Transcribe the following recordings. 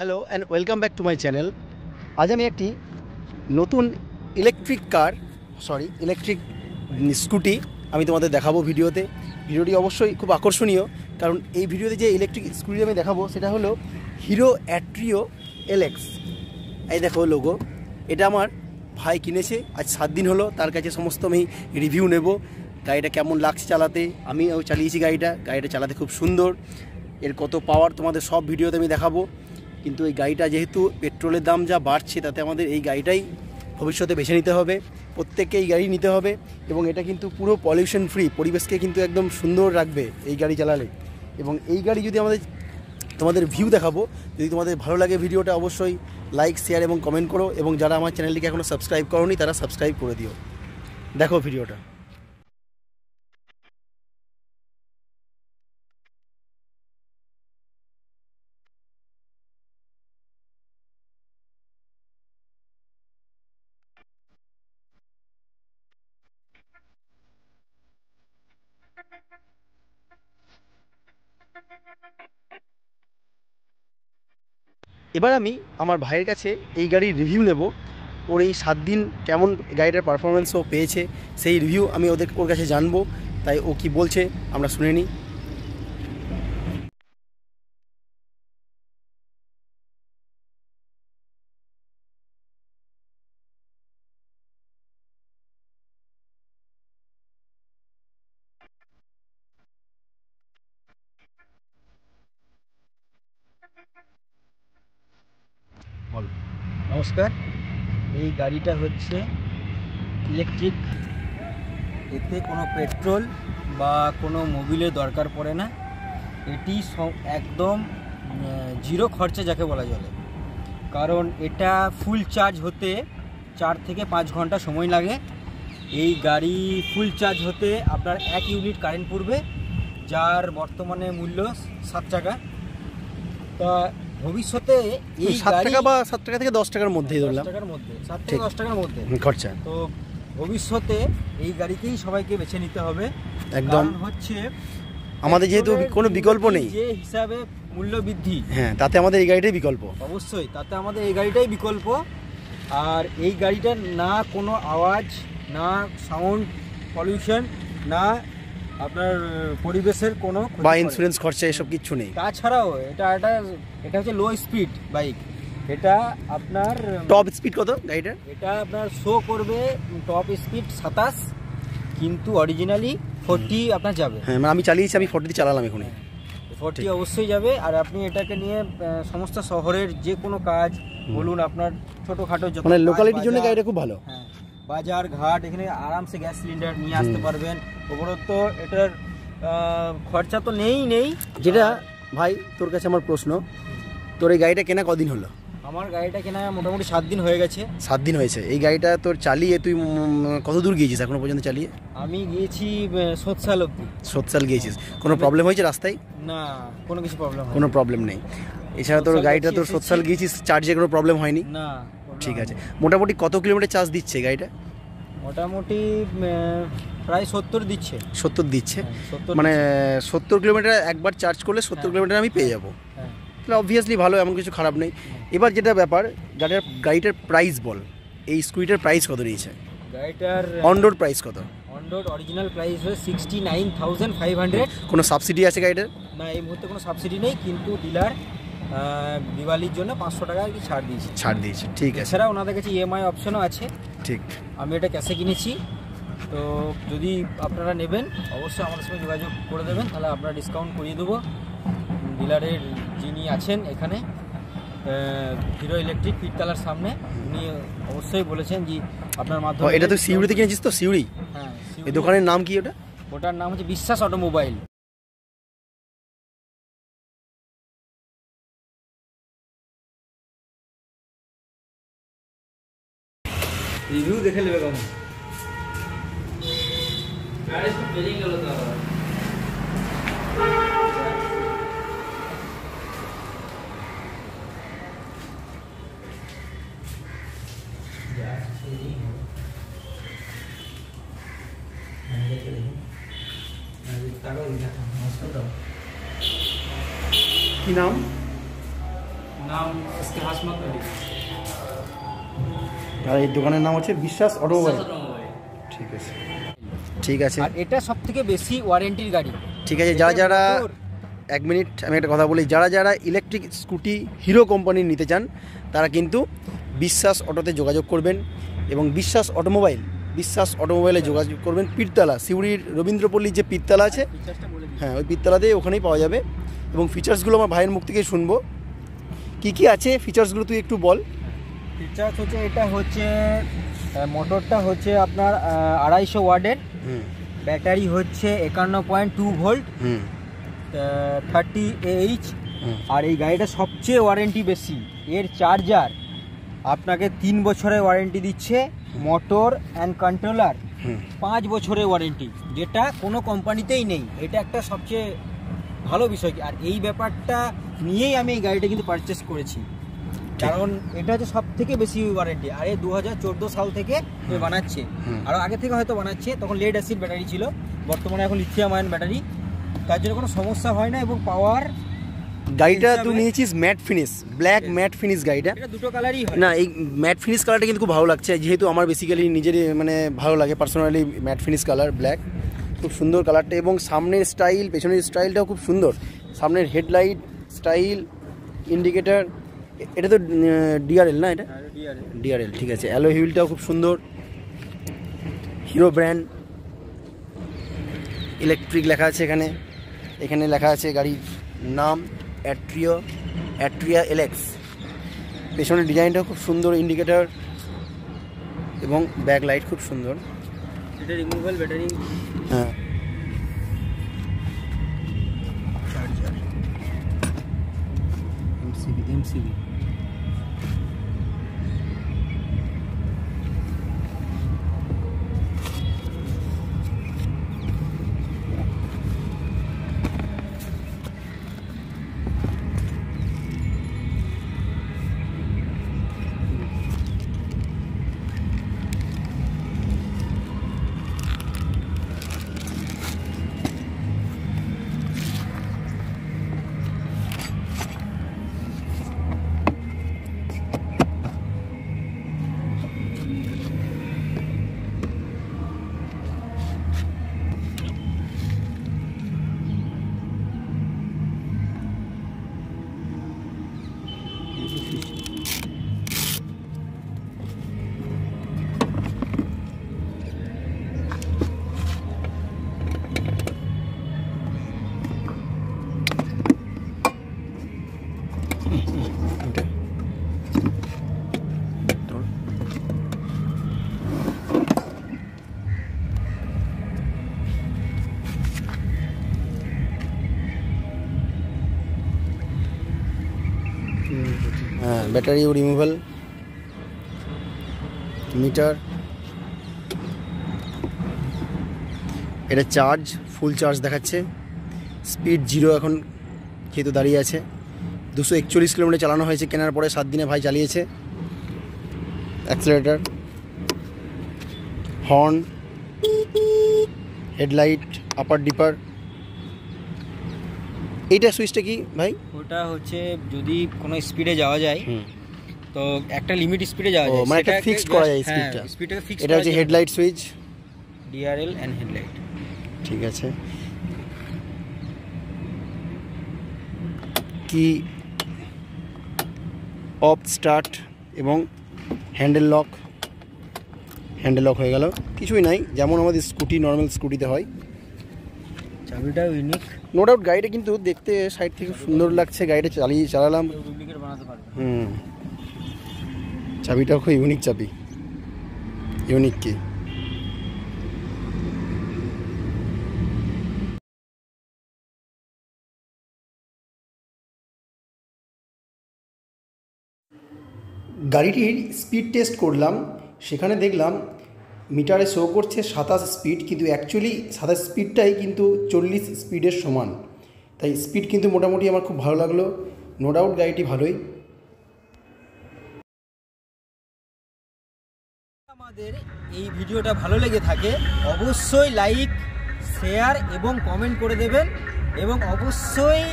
Hello and welcome back to my channel. আজ আমি একটি নতুন ইলেকট্রিক স্কুটি আমি তোমাদের দেখাবো ভিডিওতে। ভিডিওটি অবশ্যই খুব আকর্ষণীয়, কারণ এই ভিডিওতে যে ইলেকট্রিক স্কুটি আমি দেখাবো সেটা হলো হিরো অ্যাট্রিও এলএক্স। এই দেখো লোগো, এটা আমার ভাই কিনেছে, আজ 7 দিন হলো তার কাছে। সমস্ত আমি রিভিউ নেব, গাড়িটা কেমন লাগছে চালাতে। আমিও চালিয়েছি গাড়িটা চালাতে খুব সুন্দর। এর কত পাওয়ার তোমাদের সব ভিডিওতে আমি দেখাবো। কিন্তু এই গাড়িটা যেহেতু পেট্রোলের দাম যা বাড়ছে, তাতে আমাদের এই গাড়িটাই ভবিষ্যতে বেছে নিতে হবে। প্রত্যেককে এই গাড়ি নিতে হবে, এবং এটা কিন্তু পুরো পলিউশন ফ্রি, পরিবেশকে কিন্তু একদম সুন্দর রাখবে এই গাড়ি চালালে। এবং এই গাড়ি যদি তোমাদের ভিউ দেখাবো, যদি তোমাদের ভালো লাগে ভিডিওটা অবশ্যই লাইক, শেয়ার এবং কমেন্ট করো। এবং যারা আমার চ্যানেলটিকে এখনও সাবস্ক্রাইব করোনি তারা সাবস্ক্রাইব করে দিও। দেখো ভিডিওটা। এবার আমি আমার ভাইয়ের কাছে এই গাড়ির রিভিউ নেব। ওর এই 7 দিন কেমন গাড়িটার পারফরমেন্স ও পেয়েছে, সেই রিভিউ আমি ওর কাছে জানবো। তাই ও কি বলছে আমরা শুনে নিই। বল। নমস্কার। এই গাড়িটা হচ্ছে ইলেকট্রিক, এতে কোনো পেট্রোল বা কোনো মোবিলের দরকার পড়ে না। এটি একদম জিরো খরচা যাকে বলা চলে, কারণ এটা ফুল চার্জ হতে 4 থেকে 5 ঘন্টা সময় লাগে। এই গাড়ি ফুল চার্জ হতে আপনার 1 ইউনিট কারেন্ট পড়বে, যার বর্তমানে মূল্য 7 টাকা। তা ভবিষ্যতে এই 7 টাকা বা 7 টাকা থেকে 10 টাকার মধ্যেই ধরলাম, 7 থেকে 10 টাকার মধ্যে খরচা। তো ভবিষ্যতে এই গাড়িকেই সবাইকে বেছে নিতে হবে। একদম হচ্ছে আমাদের যেহেতু কোনো বিকল্প নেই, যে হিসাবে মূল্য বৃদ্ধি, হ্যাঁ, তাতে আমাদের এই গাড়িটাই বিকল্প। অবশ্যই তাতে আমাদের এই গাড়িটাই বিকল্প। আর এই গাড়িটার না কোনো আওয়াজ, না সাউন্ড পলিউশন, না আপনার পরিবেশের কোনো বা ইন্স্যুরেন্স খরচা এসব কিচ্ছু নেই। তাছাড়াও এটা হচ্ছে লো স্পিড বাইক। এটা আপনার টপ স্পিড কত গাড়িটার? এটা আপনার শো করবে টপ স্পিড 27, কিন্তু অরিজিনালি 40 আপনার যাবে। হ্যাঁ, আমি চালিয়েছি, আমি 40 চালালাম এখনই। 40 অবশ্যই যাবে। আর আপনি এটাকে নিয়ে সমস্ত শহরের যে কোনো কাজ বলুন, আপনার ছোটোখাটো মানে লোকালিটির জন্য গাড়িটা খুব ভালো। হ্যাঁ, বাজার ঘাট এখানে আরামসে গ্যাস সিলিন্ডার নিয়ে আসতে পারবেন। উপরত এটার খরচা তো নেই। যেটা ভাই তোর কাছে আমার প্রশ্ন, তোর এই গাড়িটা কেনা কদিন হলো? আমার গাড়িটা কেনা মোটামুটি 7 দিন হয়ে গেছে। 7 দিন হয়েছে। এই গাড়িটা তোর চালিয়ে তুই কত দূর গিয়েছিস এখনো পর্যন্ত চালিয়ে? আমি গিয়েছি সোৎসাল অব্দি। সোৎসাল গিয়েছিস? কোনো প্রবলেম হয়েছে রাস্তায়? না, কোনো কিছু প্রবলেম হয়নি। কোনো প্রবলেম নেই। এছাড়া তোর গাড়িটা তোর সোৎসাল গিয়েছিস, চার্জে কোনো প্রবলেম হয়নি? না। ঠিক আছে। মোটামুটি কত কিলোমিটার চার্জ দিচ্ছে গাড়িটা? মোটামুটি প্রায় 70 দিচ্ছে। 70 দিচ্ছে? 70 মানে 70 কিলোমিটার একবার চার্জ করলে 70 কিলোমিটার আমি পেয়ে যাবো। তাহলে অবভিয়াসলি ভালো, এমন কিছু খারাপ নেই। এবার যেটা ব্যাপার, গাড়িটার প্রাইস বল। এই স্কুটিটার প্রাইস কত নিয়েছে? গাড়িটার অন-রোড প্রাইস কত? অন-রোড অরিজিনাল প্রাইস হচ্ছে 69,500। কোনো সাবসিডি আছে গাড়িটার? না, এই মুহূর্তে কোনো সাবসিডি নেই, কিন্তু ডিলার দিওয়ালির জন্য 500 টাকা আর কি ছাড় দিয়েছে। ঠিক আছে। এছাড়া ওনাদের কাছে ইএমআই অপশনও আছে। ঠিক। আমি এটা ক্যাশে কিনেছি, তো যদি আপনারা নেবেন অবশ্যই আমাদের সঙ্গে যোগাযোগ করে দেবেন, তাহলে আপনারা ডিসকাউন্ট করিয়ে দেবো। ডিলারের যিনি আছেন এখানে হিরো ইলেকট্রিক পিটতলার সামনে, উনি অবশ্যই বলেছেন যে আপনার মাধ্যমে। এটা তো সিউড়িতে কিনেছিস তো? সিউড়ি? হ্যাঁ। এই দোকানের নাম কি? ওটার নাম হচ্ছে বিশ্বাস অটোমোবাইল। রিভিউ দেখে নেবে কেমন। কি নাম? নাম হাসমত আলী। আর এই দোকানের নাম হচ্ছে বিশ্বাস অটোমোবাইল। ঠিক আছে, ঠিক আছে। আর এটা সবথেকে বেশি ওয়ারেন্টির গাড়ি। ঠিক আছে, যারা এক মিনিট আমি একটা কথা বলি, যারা ইলেকট্রিক স্কুটি হিরো কোম্পানির নিতে চান তারা কিন্তু বিশ্বাস অটোতে যোগাযোগ করবেন, এবং বিশ্বাস অটোমোবাইলে যোগাযোগ করবেন। পীরতলা, সিউড়ির রবীন্দ্রপল্লীর যে পীরতলা আছে, হ্যাঁ ওই পীরতলাতেই ওখানেই পাওয়া যাবে। এবং ফিচার্সগুলো আমার ভাইয়ের মুখ থেকেই শুনবো, কী আছে ফিচার্সগুলো তুই একটু বল। ফিচার্স হচ্ছে, এটা হচ্ছে মোটরটা হচ্ছে আপনার 250 ওয়াটের, ব্যাটারি হচ্ছে 51.2 ভোল্ট, 30 AH। আর এই গাড়িটা সবচেয়ে ওয়ারেন্টি বেশি, এর চার্জার আপনাকে 3 বছরের ওয়ারেন্টি দিচ্ছে, মোটর অ্যান্ড কন্ট্রোলার 5 বছরের ওয়ারেন্টি, যেটা কোনো কোম্পানিতেই নেই। এটা একটা সবচেয়ে ভালো বিষয়। আর এই ব্যাপারটা নিয়েই আমি এই গাড়িটা কিন্তু পারচেস করেছি, কারণ এটা হচ্ছে সব থেকে বেশি ওয়ারেন্টি। আর এই 2014 সাল থেকে বানাচ্ছে, আরও আগে থেকে হয়তো বানাচ্ছে, তখন লেড অ্যাসিড ব্যাটারি ছিল, বর্তমানে এখন লিথিয়াম আয়ন ব্যাটারি, তার জন্য কোনো সমস্যা হয় না। এবং পাওয়ার গাড়িটা তুই নিয়েছিস mat finish, black mat finish গাড়িটা, এটা দুটো কালারই হয় না। এই ম্যাট ফিনিশ কালারটা কিন্তু খুব ভালো লাগছে, যেহেতু আমার বেসিক্যালি নিজেরই মানে ভালো লাগে personally mat finish colour black, খুব সুন্দর কালারটা। এবং সামনের স্টাইল, পেছনের স্টাইলটাও খুব সুন্দর। সামনের হেডলাইট স্টাইল, ইন্ডিকেটার, এটা তো ডিআরএল না? এটা ডিআরএল, ঠিক আছে। অ্যালয় হুইলটাও খুব সুন্দর, হিরো ব্র্যান্ড, ইলেকট্রিক লেখা আছে এখানে লেখা আছে গাড়ির নাম অ্যাট্রিয়া এলএক্স। পেছনের ডিজাইনটাও খুব সুন্দর, ইন্ডিকেটার এবং ব্যাক লাইট খুব সুন্দর। এটা রিমুভেবল ব্যাটারি, হ্যাঁ। Charger MCB. হ্যাঁ, ব্যাটারি রিমুভাল, মিটার, এটা চার্জ, ফুল চার্জ দেখাচ্ছে, স্পিড 0 এখন যেহেতু দাঁড়িয়ে আছে। 241 কিলোমিটার চালানো হয়েছে কেনার পরে, 7 দিনে ভাই চালিয়েছে। অ্যাক্সিলারেটার, হর্ন, হেডলাইট, আপার ডিপার। এইটা সুইচটা কি ভাই? ওটা হচ্ছে যদি কোনো স্পিডে যাওয়া যায়, তো একটা লিমিট স্পিডে যাওয়া যায়, মানে একটা ফিক্সড করা যায় স্পিডটা। স্পিডটাকে ফিক্স এটা হচ্ছে headlight switch, DRL and headlight. ঠিক আছে। কি অফ, স্টার্ট এবং হ্যান্ডেল লক হয়ে গেল। কিছুই নাই, যেমন আমাদের স্কুটি, নর্মাল স্কুটিতে হয়। চাবিটা ইউনিক, নো ডাউট। গাড়িটা কিন্তু দেখতে সাইড থেকে সুন্দর লাগছে, গাড়িটা চালালাম। ডুপ্লিকেট বানাতে পারবে। চাবিটাও খুব ইউনিক চাবি। ইউনিক কি? গাড়িটির স্পিড টেস্ট করলাম, সেখানে দেখলাম মিটারে শো করছে 27 স্পিড, কিন্তু অ্যাকচুয়ালি 27 স্পিডটাই কিন্তু 40 স্পিডের সমান। তাই স্পিড কিন্তু মোটামুটি আমার খুব ভালো লাগলো। নো ডাউট গাড়িটি ভালোই। আমাদের এই ভিডিওটা ভালো লেগে থাকে অবশ্যই লাইক, শেয়ার এবং কমেন্ট করে দেবেন, এবং অবশ্যই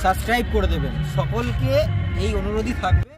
সাবস্ক্রাইব করে দেবেন। সকলকে এই অনুরোধই থাকবে